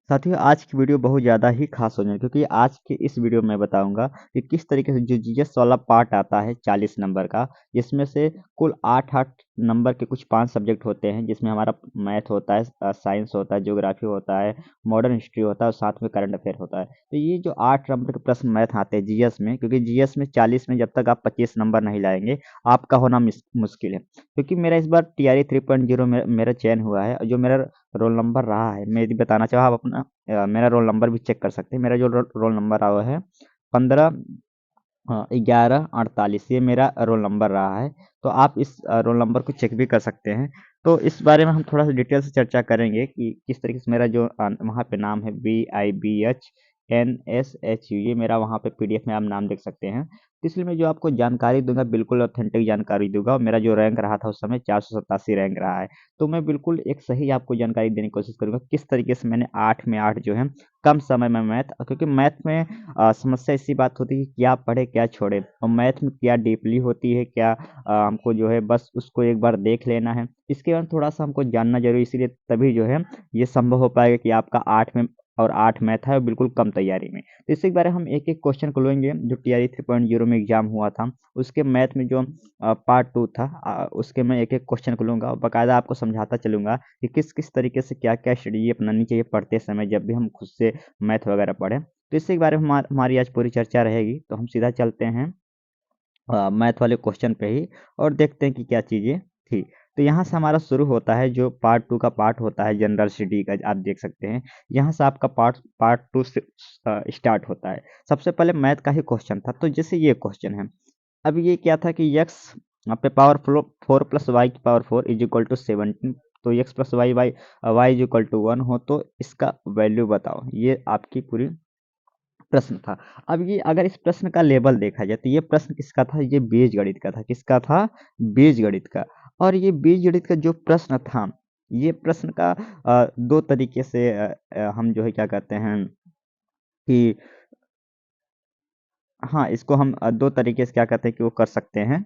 साथियों, आज की वीडियो बहुत ज़्यादा ही खास होने क्योंकि आज के इस वीडियो में बताऊंगा कि किस तरीके से जो जीएस वाला पार्ट आता है 40 नंबर का, जिसमें से कुल 8-8 नंबर के कुछ 5 सब्जेक्ट होते हैं, जिसमें हमारा मैथ होता है, साइंस होता है, ज्योग्राफी होता है, मॉडर्न हिस्ट्री होता है और साथ में करंट अफेयर होता है। तो ये जो 8 नंबर के प्रश्न मैथ आते हैं जीएस में, क्योंकि जीएस में 40 में जब तक आप 25 नंबर नहीं लाएंगे, आपका होना मुश्किल है। क्योंकि मेरा इस बार टीआरई 3.0 मेरा चयन हुआ है, और जो मेरा रोल नंबर रहा है, मैं यदि बताना चाहूँ, आप अपना मेरा रोल नंबर भी चेक कर सकते हैं। मेरा जो रोल नंबर आया है 15 11 48, ये मेरा रोल नंबर रहा है। तो आप इस रोल नंबर को चेक भी कर सकते हैं। तो इस बारे में हम थोड़ा सा डिटेल से चर्चा करेंगे कि किस तरीके से मेरा जो वहाँ पे नाम है BIBHNSHU, ये मेरा वहाँ पे पीडीएफ में आप नाम देख सकते हैं। तो इसलिए मैं जो आपको जानकारी दूंगा बिल्कुल ऑथेंटिक जानकारी दूंगा, और मेरा जो रैंक रहा था उस समय 487 रैंक रहा है। तो मैं बिल्कुल एक सही आपको जानकारी देने की कोशिश करूंगा किस तरीके से मैंने 8 में 8 जो है कम समय में मैथ, क्योंकि मैथ में समस्या इसी बात होती है कि क्या पढ़े क्या छोड़े, और मैथ में क्या डीपली होती है, क्या हमको जो है बस उसको एक बार देख लेना है, इसके बाद थोड़ा सा हमको जानना जरूरी, इसीलिए तभी जो है ये संभव हो पाएगा कि आपका 8 में और 8 मैथ है और बिल्कुल कम तैयारी में। तो इसी के बारे में हम एक एक क्वेश्चन को लेंगे जो टीआरई 3.0 में एग्जाम हुआ था, उसके मैथ में जो पार्ट 2 था, उसके मैं एक एक क्वेश्चन को लूंगा और बाकायदा आपको समझाता चलूंगा कि किस किस तरीके से क्या क्या स्ट्रेटेजी अपनानी चाहिए पढ़ते समय, जब भी हम खुद से मैथ वगैरह पढ़ें। तो इसी के बारे में हमारी आज पूरी चर्चा रहेगी। तो हम सीधा चलते हैं मैथ वाले क्वेश्चन पे ही, और देखते हैं कि क्या चीज़ें थी। तो यहाँ से हमारा शुरू होता है, जो पार्ट 2 का पार्ट होता है जनरल स्टडी का, आप देख सकते हैं यहाँ से आपका पार्ट पार्ट 2 से स्टार्ट होता है। सबसे पहले मैथ का ही क्वेश्चन था, तो जैसे ये क्वेश्चन है, अब ये क्या था कि यक्स पे पावर फ्लो 4 प्लस वाई की पावर 4 इज इक्वल टू 17, तो x plus y y y is equal to 1 हो, तो इसका वैल्यू बताओ। ये आपकी पूरी प्रश्न था। अब ये अगर इस प्रश्न का लेवल देखा जाए, तो ये प्रश्न किसका था? ये बीजगणित का था। किसका था? बीजगणित का। और ये बीजगणित का जो प्रश्न था, ये प्रश्न का दो तरीके से हम जो है क्या कहते हैं कि, हाँ, इसको हम दो तरीके से क्या कहते हैं कि वो कर सकते हैं,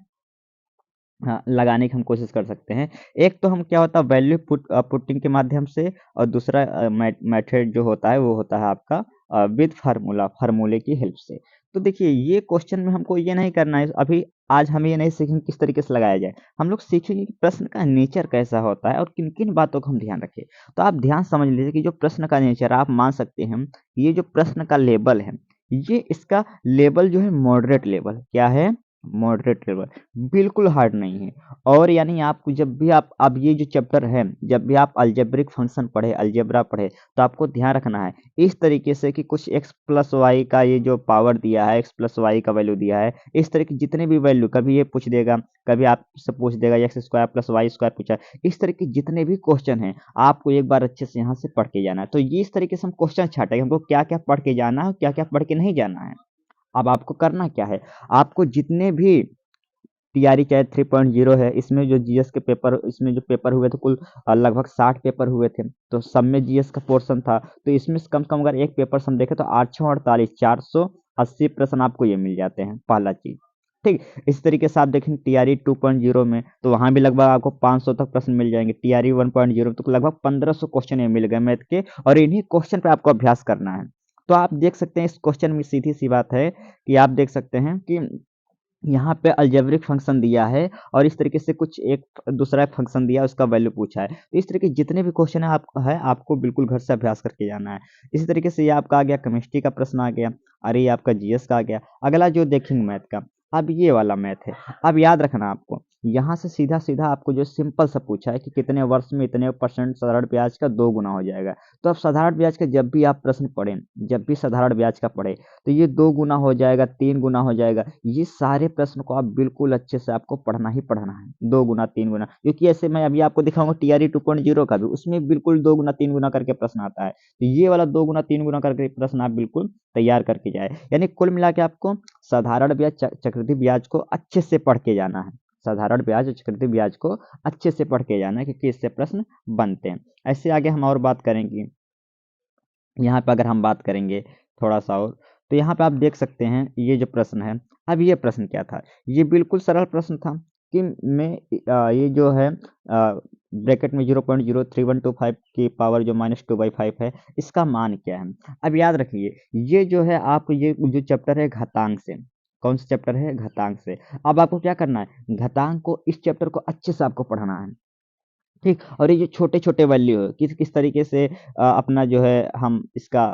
हाँ, लगाने की हम कोशिश कर सकते हैं। एक तो हम क्या होता है वैल्यू पुटिंग के माध्यम से, और दूसरा मेथड जो होता है वो होता है आपका विद फार्मूले की हेल्प से। तो देखिए, ये क्वेश्चन में हमको ये नहीं करना है अभी। आज हम ये नहीं सीखेंगे किस तरीके से लगाया जाए, हम लोग सीखेंगे कि प्रश्न का नेचर कैसा होता है और किन किन बातों का हम ध्यान रखें। तो आप ध्यान समझ लीजिए कि जो प्रश्न का नेचर, आप मान सकते हैं कि ये जो प्रश्न का लेवल है, ये इसका लेवल जो है मॉडरेट लेवल, क्या है? मॉडरेट लेवल, बिल्कुल हार्ड नहीं है। और यानी आपको जब भी आप, अब ये जो चैप्टर है, जब भी आप अलजेब्रिक फंक्शन पढ़े, अलजेब्रा पढ़े, तो आपको ध्यान रखना है इस तरीके से कि कुछ एक्स प्लस वाई का ये जो पावर दिया है, एक्स प्लस वाई का वैल्यू दिया है, इस तरह की जितने भी वैल्यू, कभी ये पूछ देगा, कभी आपसे पूछ देगा x square plus y square पूछा है, इस तरह के जितने भी क्वेश्चन हैं, आपको एक बार अच्छे से यहाँ से पढ़ के जाना है। तो ये इस तरीके से हम क्वेश्चन छाटेंगे, हमको क्या क्या पढ़ के जाना है, क्या क्या पढ़ के नहीं जाना है। अब आपको करना क्या है, आपको जितने भी टीआरई चाहे 3.0 है, इसमें जो जीएस के पेपर, इसमें जो पेपर हुए थे कुल लगभग 60 पेपर हुए थे, तो सब में जीएस का पोर्शन था। तो इसमें से कम से कम अगर एक पेपर से हम देखें तो 848 480 प्रश्न आपको ये मिल जाते हैं, पहला चीज। ठीक, इस तरीके से आप देखें टीआरई 2.0 में, तो वहां भी लगभग आपको 500 तक प्रश्न मिल जाएंगे। टीआरई 1.0 तो लगभग 1500 क्वेश्चन ये मिल गए मैथ के, और इन्हीं क्वेश्चन पे आपको अभ्यास करना है। तो आप देख सकते हैं इस क्वेश्चन में सीधी सी बात है कि आप देख सकते हैं कि यहाँ पे अलजेब्रिक फंक्शन दिया है, और इस तरीके से कुछ एक दूसरा फंक्शन दिया है, उसका वैल्यू पूछा है। तो इस तरह के जितने भी क्वेश्चन है आपको बिल्कुल घर से अभ्यास करके जाना है। इसी तरीके से ये आपका आ गया केमिस्ट्री का प्रश्न आ गया, अरे ये आपका जीएस का आ गया। अगला जो देखेंगे मैथ का, अब ये वाला मैथ है। अब याद रखना आपको, यहाँ से सीधा सीधा आपको जो सिंपल सा पूछा है कि कितने वर्ष में इतने परसेंट साधारण ब्याज का 2 गुना हो जाएगा। तो अब साधारण ब्याज का जब भी आप प्रश्न पढ़ें, जब भी साधारण ब्याज का पढ़े, तो ये 2 गुना हो जाएगा, 3 गुना हो जाएगा, ये सारे प्रश्न को आप बिल्कुल अच्छे से आपको पढ़ना ही पढ़ना है, 2 गुना 3 गुना। क्योंकि ऐसे मैं अभी आपको दिखाऊंगा टीआरई 2.0 का भी, उसमें बिल्कुल 2 गुना 3 गुना करके प्रश्न आता है। तो ये वाला 2 गुना 3 गुना करके प्रश्न आप बिल्कुल तैयार करके जाए। यानी कुल मिला के आपको साधारण ब्याज चक्रवृद्धि ब्याज को अच्छे से पढ़ के जाना है। साधारण ब्याज और चक्रवृद्धि ब्याज को अच्छे से पढ़ के जाना है, क्योंकि इससे प्रश्न बनते हैं। ऐसे आगे हम और बात करेंगे। यहाँ पे अगर हम बात करेंगे थोड़ा सा और, तो यहाँ पे आप देख सकते हैं ये जो प्रश्न है। अब ये प्रश्न क्या था? ये बिल्कुल सरल प्रश्न था। कि मैं ये जो है ब्रैकेट में 0.03125 की पावर जो -2/5 है, इसका मान क्या है। अब याद रखिए ये जो है आपको ये जो चैप्टर है घातांक से, कौन सा चैप्टर है घातांक से। अब आपको क्या करना है, घातांक को इस चैप्टर को अच्छे से आपको पढ़ना है, ठीक। और ये जो छोटे-छोटे वैल्यू है किस किस तरीके से अपना जो है हम इसका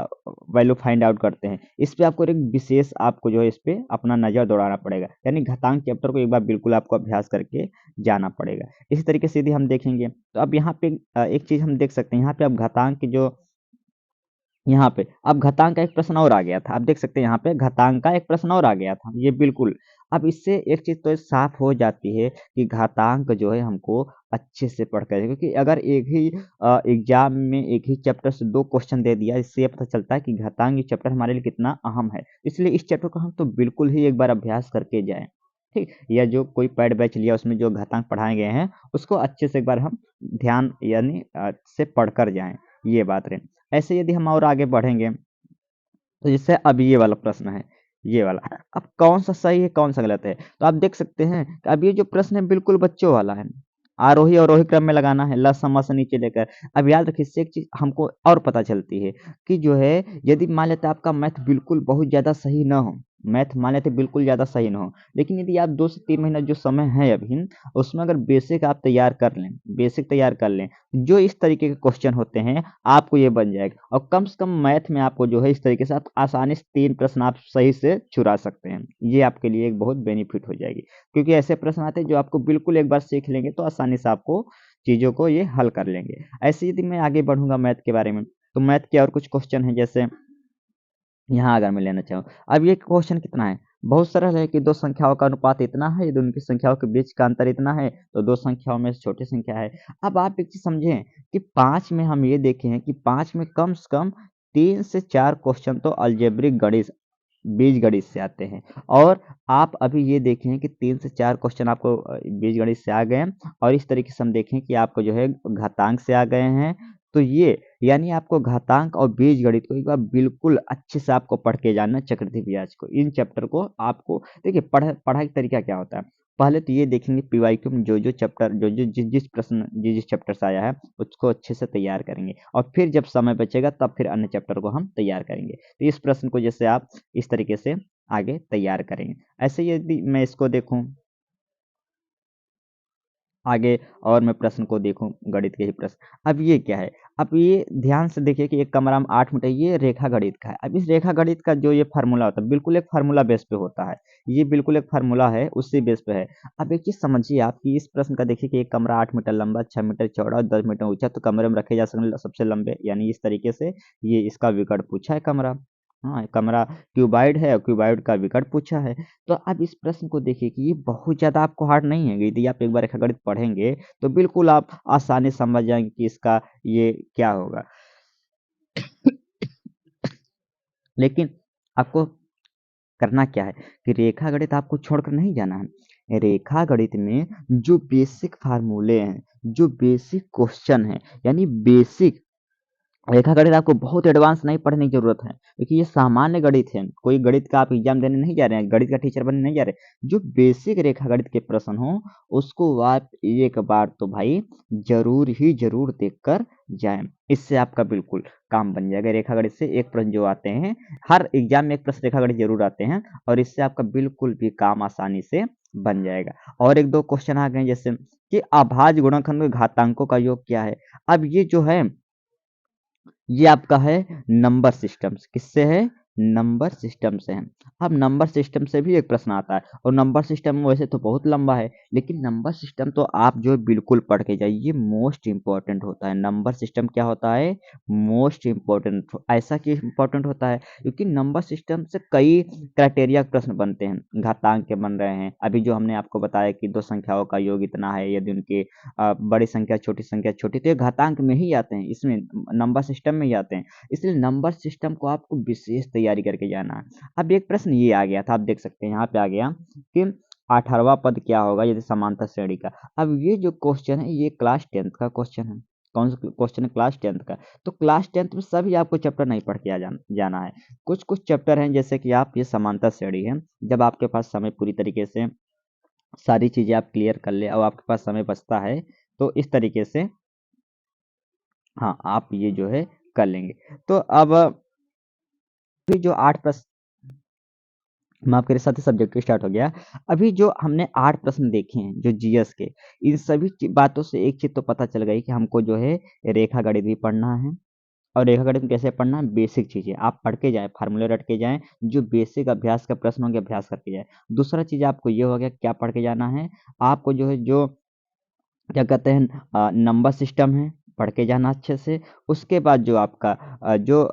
वैल्यू फाइंड आउट करते हैं, इस पे आपको एक विशेष आपको जो है इस पे अपना नज़र दौड़ाना पड़ेगा। यानी घातांक चैप्टर को एक बार बिल्कुल आपको अभ्यास करके जाना पड़ेगा। इसी तरीके से यदि हम देखेंगे तो अब यहाँ पे एक चीज़ हम देख सकते हैं, यहाँ पे अब घातांक की जो यहाँ पे अब घातांक का एक प्रश्न और आ गया था। आप देख सकते हैं यहाँ पे घातांक का एक प्रश्न और आ गया था। ये बिल्कुल अब इससे एक चीज़ तो साफ हो जाती है कि घातांक जो है हमको अच्छे से पढ़ कर, क्योंकि अगर एक ही एग्जाम में एक ही चैप्टर से 2 क्वेश्चन दे दिया, इससे ये पता चलता है कि घातांक ये चैप्टर हमारे लिए कितना अहम है। इसलिए इस चैप्टर को हम तो बिल्कुल ही एक बार अभ्यास करके जाएँ, ठीक? या जो कोई पेड बैच लिया उसमें जो घातांक पढ़ाए गए हैं, उसको अच्छे से एक बार हम ध्यान यानी से पढ़कर जाएँ, ये बात रही। ऐसे यदि हम और आगे बढ़ेंगे तो जैसे अब ये वाला प्रश्न है, ये वाला अब कौन सा सही है कौन सा गलत है, तो आप देख सकते हैं कि अब ये जो प्रश्न है बिल्कुल बच्चों वाला है। आरोही अवरोही क्रम में लगाना है, ल सम से नीचे लेकर। अब याद रखिए इससे एक चीज हमको और पता चलती है कि जो है यदि मान लेते आपका मैथ बिल्कुल बहुत ज्यादा सही ना हो, मैथ मान लेते बिल्कुल ज्यादा सही ना हो, लेकिन यदि आप 2 से 3 महीना जो समय है अभी उसमें अगर बेसिक आप तैयार कर लें, बेसिक तैयार कर लें, जो इस तरीके के क्वेश्चन होते हैं आपको ये बन जाएगा। और कम से कम मैथ में आपको जो है इस तरीके से आप आसानी से 3 प्रश्न आप सही से चुरा सकते हैं। ये आपके लिए एक बहुत बेनिफिट हो जाएगी, क्योंकि ऐसे प्रश्न आते हैं जो आपको बिल्कुल एक बार सीख लेंगे तो आसानी से आपको चीज़ों को ये हल कर लेंगे। ऐसे यदि मैं आगे बढ़ूँगा मैथ के बारे में, तो मैथ के और कुछ क्वेश्चन हैं जैसे यहाँ अगर मैं लेना चाहूँ, अब ये क्वेश्चन कितना है, बहुत सरल है कि 2 संख्याओं का अनुपात इतना है, यदि उनकी संख्याओं के बीच का अंतर इतना है, तो 2 संख्याओं में से छोटी संख्या है। अब आप एक चीज़ समझें कि 5 में हम ये देखे हैं कि 5 में कम से कम 3 से 4 क्वेश्चन तो अलजेब्रिक गणित बीजगणित से आते हैं। और आप अभी ये देखें कि 3 से 4 क्वेश्चन आपको बीजगणित से आ गए हैं, और इस तरीके से हम देखें कि आपको जो है घातांक से आ गए हैं। तो ये यानी आपको घातांक और बीजगणित को एक बार बिल्कुल अच्छे से आपको पढ़ के जानना है, चक्रवृद्धि ब्याज को। इन चैप्टर को आपको देखिए पढ़ाई का तरीका क्या होता है। पहले तो ये देखेंगे पीवाईक्यू में जो-जो चैप्टर जो-जो जिस-जिस प्रश्न जिस-जिस चैप्टर से आया है उसको अच्छे से तैयार करेंगे, और फिर जब समय बचेगा तब फिर अन्य चैप्टर को हम तैयार करेंगे। तो इस प्रश्न को जैसे आप इस तरीके से आगे तैयार करेंगे। ऐसे यदि मैं इसको देखूं आगे, और मैं प्रश्न को देखूं गणित के ही प्रश्न, अब ये क्या है, अब ये ध्यान से देखिए कि एक कमरा में 8 मीटर ये रेखा गणित का है। अब इस रेखा गणित का जो ये फार्मूला होता है बिल्कुल एक फार्मूला बेस पे होता है, ये बिल्कुल एक फार्मूला है उसी बेस पे है। अब एक चीज समझिए आप कि इस प्रश्न का देखिए कि एक कमरा 8 मीटर लंबा, 6 मीटर चौड़ा और 10 मीटर ऊंचा, तो कमरे में रखे जा सकने सबसे लंबे, यानी इस तरीके से ये इसका विकर्ण पूछा है कमरा। हाँ, कमरा क्यूबाइड है और क्यूबाइड का विकर्ण पूछा है। तो अब इस प्रश्न को देखिए कि ये बहुत ज़्यादा आपको हार्ड नहीं है। यदि आप एक बार रेखागणित पढ़ेंगे तो बिल्कुल आप आसानी से समझ जाएँगे कि इसका ये क्या होगा। लेकिन आपको करना क्या है कि रेखागणित आपको छोड़कर नहीं जाना है। रेखागणित में जो बेसिक फ़ॉर्मूले हैं, जो बेसिक क्वेश्चन हैं, यानी बेसिक रेखा गणित आपको बहुत एडवांस नहीं पढ़ने की जरूरत है, क्योंकि ये सामान्य गणित है। कोई गणित का आप एग्जाम देने नहीं जा रहे हैं, गणित का टीचर बनने नहीं जा रहे। जो बेसिक रेखा गणित के प्रश्न हो उसको आप एक बार तो भाई जरूर ही जरूर देख कर जाएं। इससे आपका बिल्कुल काम बन जाएगा। रेखा गणित से एक प्रश्न जो आते हैं, हर एग्जाम में एक प्रश्न रेखा गणित जरूर आते हैं, और इससे आपका बिल्कुल भी काम आसानी से बन जाएगा। और एक दो क्वेश्चन आ गए जैसे कि अभाज्य गुणनखंड में घातांकों का योग क्या है। अब ये जो है ये आपका है नंबर सिस्टम से। किससे है? नंबर सिस्टम से है। अब नंबर सिस्टम से भी एक प्रश्न आता है, और नंबर सिस्टम वैसे तो बहुत लंबा है, लेकिन नंबर सिस्टम तो आप जो है बिल्कुल पढ़ के जाइए, ये मोस्ट इंपॉर्टेंट होता है। नंबर सिस्टम क्या होता है? Most important. ऐसा क्यों इंपॉर्टेंट होता है? क्योंकि नंबर सिस्टम से कई क्राइटेरिया के प्रश्न बनते हैं, घातांक के बन रहे हैं। अभी जो हमने आपको बताया कि दो संख्याओं का योग इतना है, यदि उनकी बड़ी संख्या छोटी, तो ये घातांक में ही आते हैं, इसमें नंबर सिस्टम में ही आते हैं। इसलिए नंबर सिस्टम को आपको विशेष तैयारी करके जाना है। अब एक प्रश्न ये आ गया था, आप देख सकते हैं यहाँ पे आ गया कि 18वां पद क्या होगा यदि समांतर श्रेणी का। अब ये जो क्वेश्चन है ये क्लास 10th का क्वेश्चन है। कौन सा क्वेश्चन है? क्लास 10th का। तो क्लास 10th में सभी आपको चैप्टर नहीं पढ़ के जाना है। कुछ कुछ चैप्टर हैं जैसे कि आप ये समांतर श्रेणी है, जब आपके पास समय पूरी तरीके से सारी चीज़ें आप क्लियर कर ले और आपके पास समय बचता है तो इस तरीके से हाँ आप ये जो है कर लेंगे। तो अब अभी जो 8 प्रश्न माफ करिए, साथ ही सब्जेक्टिव स्टार्ट हो गया। अभी जो हमने 8 प्रश्न देखे हैं जो जीएस के, इन सभी बातों से एक चीज तो पता चल गई कि हमको जो है रेखा गणित भी पढ़ना है। और रेखा गणित में कैसे पढ़ना है, बेसिक चीजें आप पढ़ के जाएं, फार्मूले रट के जाएं, जो बेसिक अभ्यास का प्रश्न होंगे अभ्यास करके जाएं। दूसरा चीज आपको ये हो गया, क्या पढ़ के जाना है आपको, जो है जो क्या कहते हैं नंबर सिस्टम है, पढ़ के जाना अच्छे से। उसके बाद जो आपका जो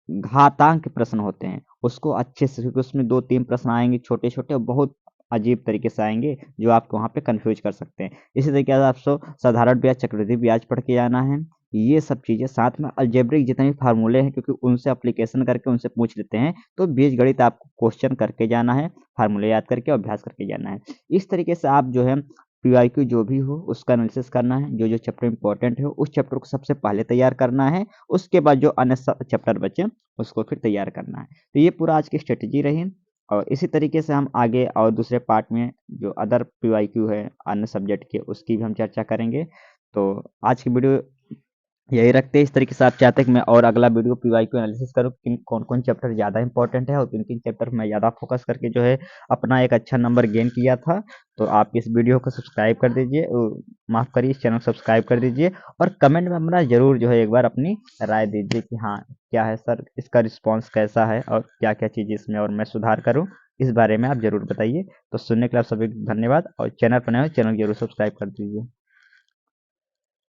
घातांक प्रश्न होते हैं उसको अच्छे से, क्योंकि उसमें 2-3 प्रश्न आएंगे छोटे छोटे और बहुत अजीब तरीके से आएंगे जो आपको वहाँ पे कंफ्यूज कर सकते हैं। इसी तरीके से आपको साधारण ब्याज, चक्रवृद्धि ब्याज पढ़ के जाना है। ये सब चीजें साथ में अलजेब्रिक जितने भी फार्मूले हैं, क्योंकि उनसे अप्लीकेशन करके उनसे पूछ लेते हैं, तो बीजगणित आपको क्वेश्चन करके जाना है, फार्मूले याद करके अभ्यास करके जाना है। इस तरीके से आप जो है पीवाईक्यू जो भी हो उसका एनालिसिस करना है, जो जो चैप्टर इंपॉर्टेंट है उस चैप्टर को सबसे पहले तैयार करना है, उसके बाद जो अन्य चैप्टर बचे उसको फिर तैयार करना है। तो ये पूरा आज की स्ट्रेटेजी रही, और इसी तरीके से हम आगे और दूसरे पार्ट में जो अदर पीवाईक्यू है अन्य सब्जेक्ट के उसकी भी हम चर्चा करेंगे। तो आज की वीडियो यही रखते हैं। इस तरीके से आप चाहते हैं कि मैं और अगला वीडियो पीवाईक्यू एनालिसिस करूँ, किन कौन कौन चैप्टर ज़्यादा इंपॉर्टेंट है और किन किन चैप्टर में ज़्यादा फोकस करके जो है अपना एक अच्छा नंबर गेन किया था, तो आप इस वीडियो को सब्सक्राइब कर दीजिए, माफ़ करिए इस चैनल को सब्सक्राइब कर दीजिए, और कमेंट में अपना ज़रूर जो है एक बार अपनी राय दीजिए कि हाँ क्या है सर, इसका रिस्पॉन्स कैसा है और क्या क्या चीज़ इसमें और मैं सुधार करूँ, इस बारे में आप ज़रूर बताइए। तो सुनने के लिए आप सभी को धन्यवाद, और चैनल पर नए हो चैनल जरूर सब्सक्राइब कर दीजिए।